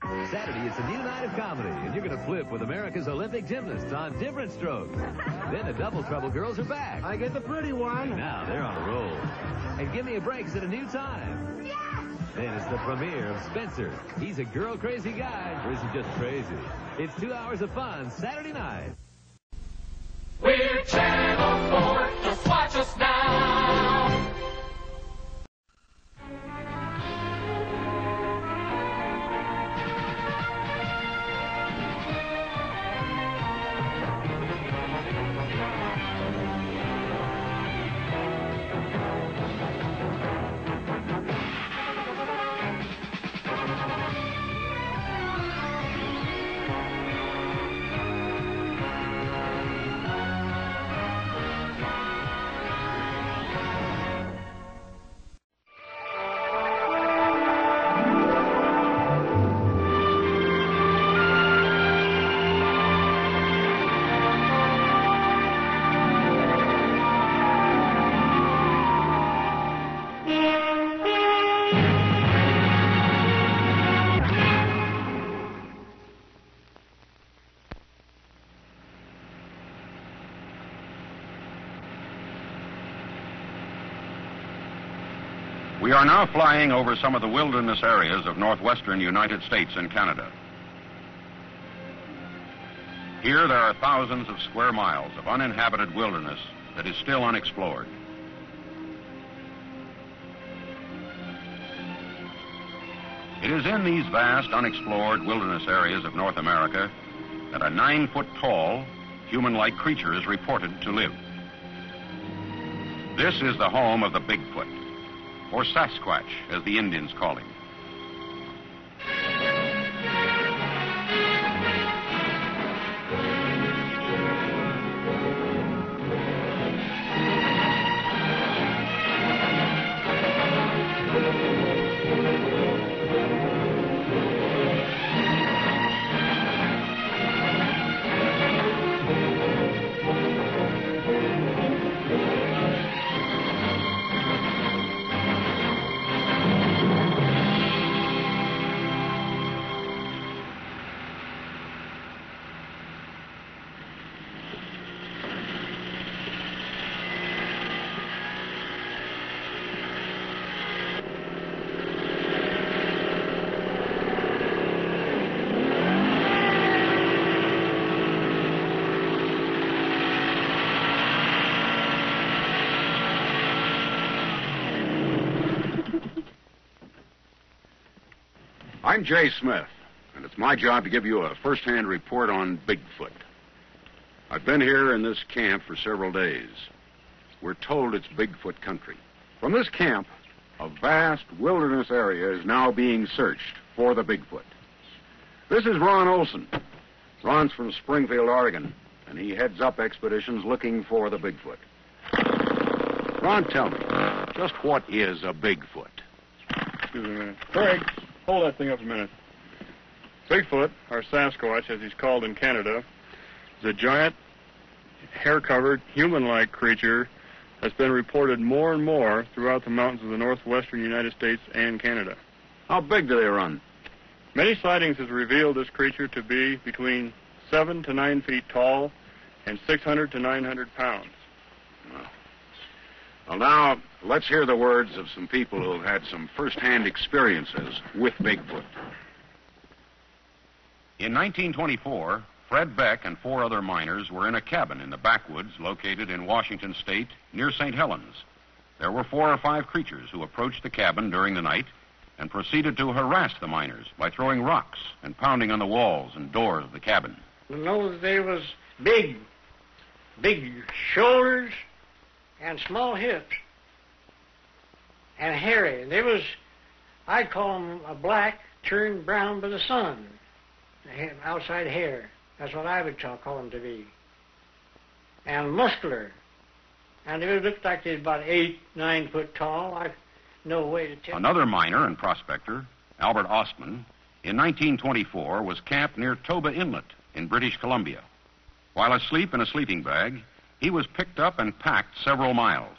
Saturday, it's a new night of comedy, and you're going to flip with America's Olympic gymnasts on different strokes. Then the Double Trouble girls are back. I get the pretty one. And now they're on a roll. And Give Me a Break's at a new time. Yes! Then it's the premiere of Spencer. He's a girl-crazy guy, or is he just crazy? It's 2 hours of fun Saturday night. We're Channel 4, just watch us now. We are now flying over some of the wilderness areas of northwestern United States and Canada. Here there are thousands of square miles of uninhabited wilderness that is still unexplored. It is in these vast unexplored wilderness areas of North America that a 9-foot-tall, human-like creature is reported to live. This is the home of the Bigfoot, or Sasquatch, as the Indians call him. I'm Jay Smith, and it's my job to give you a first-hand report on Bigfoot. I've been here in this camp for several days. We're told it's Bigfoot country. From this camp, a vast wilderness area is now being searched for the Bigfoot. This is Ron Olson. Ron's from Springfield, Oregon, and he heads up expeditions looking for the Bigfoot. Ron, tell me, just what is a Bigfoot? Excuse me a minute. Craig, hold that thing up a minute. Bigfoot, or Sasquatch, as he's called in Canada, is a giant, hair-covered, human-like creature that's been reported more and more throughout the mountains of the northwestern United States and Canada. How big do they run? Many sightings have revealed this creature to be between 7 to 9 feet tall and 600 to 900 pounds. Well, now, let's hear the words of some people who have had some first-hand experiences with Bigfoot. In 1924, Fred Beck and 4 other miners were in a cabin in the backwoods located in Washington State near St. Helens. There were 4 or 5 creatures who approached the cabin during the night and proceeded to harass the miners by throwing rocks and pounding on the walls and doors of the cabin. No, they was big shoulders and small hips and hairy. They was, I'd call them a black turned brown by the sun, outside hair. That's what I would call them to be. And muscular. And they looked like they was about 8, 9 foot tall. I've no way to tell. Another miner and prospector, Albert Ostman, in 1924 was camped near Toba Inlet in British Columbia. While asleep in a sleeping bag, he was picked up and packed several miles.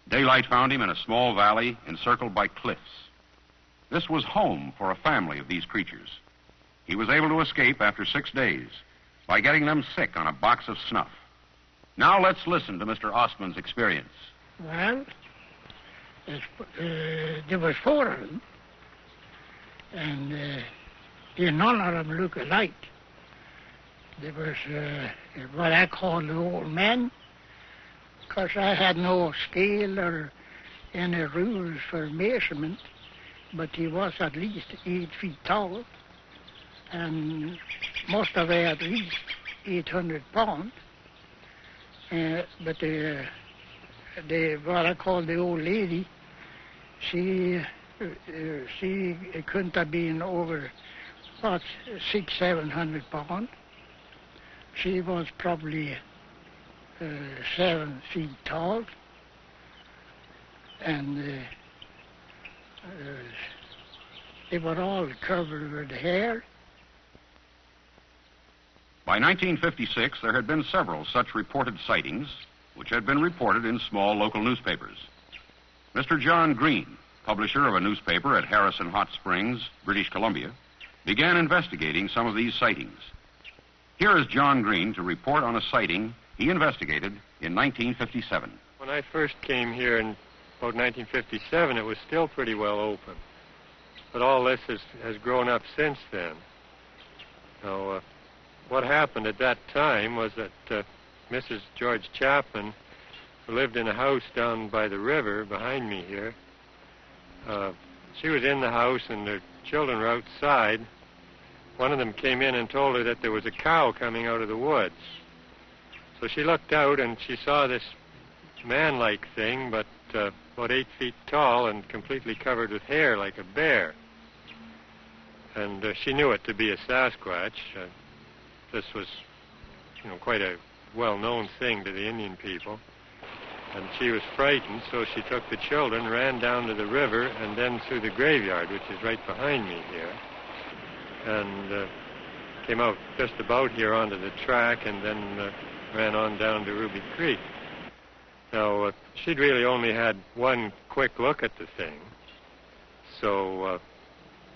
Daylight found him in a small valley encircled by cliffs. This was home for a family of these creatures, he was able to escape after 6 days by getting them sick on a box of snuff. Now let's listen to Mr. Ostman's experience. Well, there was 4 of them, and none of them look alike. There was what I call the old man, because I had no scale or any rules for measurement, but he was at least 8 feet tall, and must have weighed at least 800 pounds. But what I call the old lady, she couldn't have been over, what, 600-700 pounds. She was probably 7 feet tall, and they were all covered with hair. By 1956, there had been several such reported sightings, which had been reported in small local newspapers. Mr. John Green, publisher of a newspaper at Harrison Hot Springs, British Columbia, began investigating some of these sightings. Here is John Green to report on a sighting he investigated in 1957. When I first came here in about 1957, it was still pretty well open. But all this has grown up since then. Now, what happened at that time was that Mrs. George Chapman, who lived in a house down by the river behind me here, she was in the house and the children were outside. One of them came in and told her that there was a cow coming out of the woods. So she looked out and she saw this man-like thing, but about 8 feet tall and completely covered with hair like a bear. And she knew it to be a Sasquatch. This was, quite a well-known thing to the Indian people. And she was frightened, so she took the children, ran down to the river, and then through the graveyard, which is right behind me here, and came out just about here onto the track, and then ran on down to Ruby Creek. Now, she'd really only had one quick look at the thing, so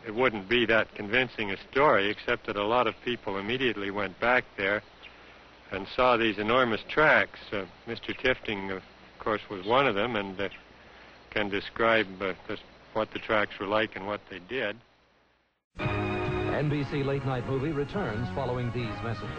it wouldn't be that convincing a story, except that a lot of people immediately went back there and saw these enormous tracks. Mr. Tifting, of course, was one of them, and can describe just what the tracks were like and what they did. NBC Late Night Movie returns following these messages.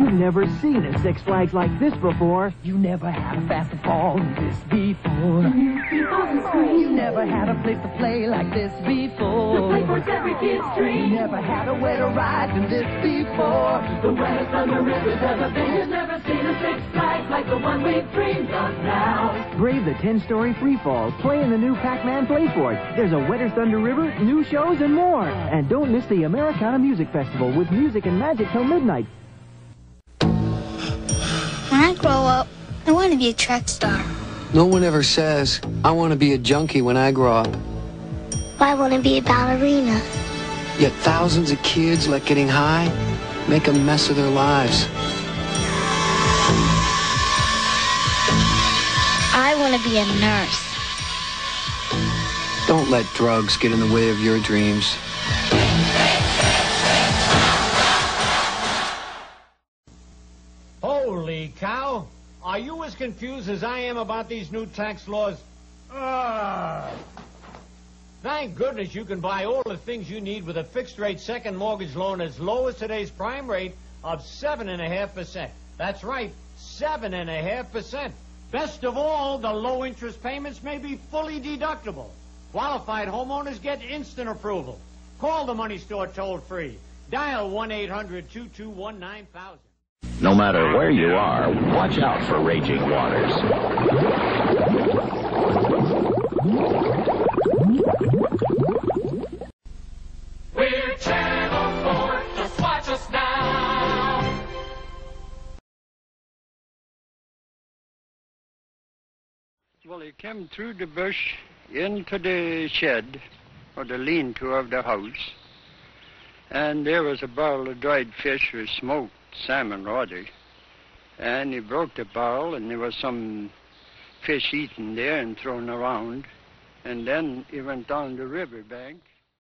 You've never seen a Six Flags like this before. You never had a fast fall like this before. You never had a place to play like this before. The playport's every kid's dream. You never had a way to ride than this before. The wettest on the river's ever been. You've never seen a Six Flags like the one we've dreamed of now. Brave the 10-story freefall. Play in the new Pac-Man Playfort. There's a wetter Thunder River, new shows, and more. And don't miss the Americana Music Festival with music and magic till midnight. When I grow up, I want to be a track star. No one ever says, I want to be a junkie when I grow up. I want to be a ballerina. Yet thousands of kids let getting high make a mess of their lives. I want to be a nurse. Don't let drugs get in the way of your dreams. Holy cow! Are you as confused as I am about these new tax laws? Thank goodness you can buy all the things you need with a fixed-rate second mortgage loan as low as today's prime rate of 7.5%. That's right, 7.5%. Best of all, the low-interest payments may be fully deductible. Qualified homeowners get instant approval. Call the money store toll-free. Dial 1-800-221-9000. No matter where you are, watch out for raging waters. We're Channel 4, just watch us now. Well, he came through the bush into the shed, or the lean-to of the house, and there was a barrel of dried fish with smoked salmon rather, and he broke the barrel, and there was some fish eaten there and thrown around, and then he went down the riverbank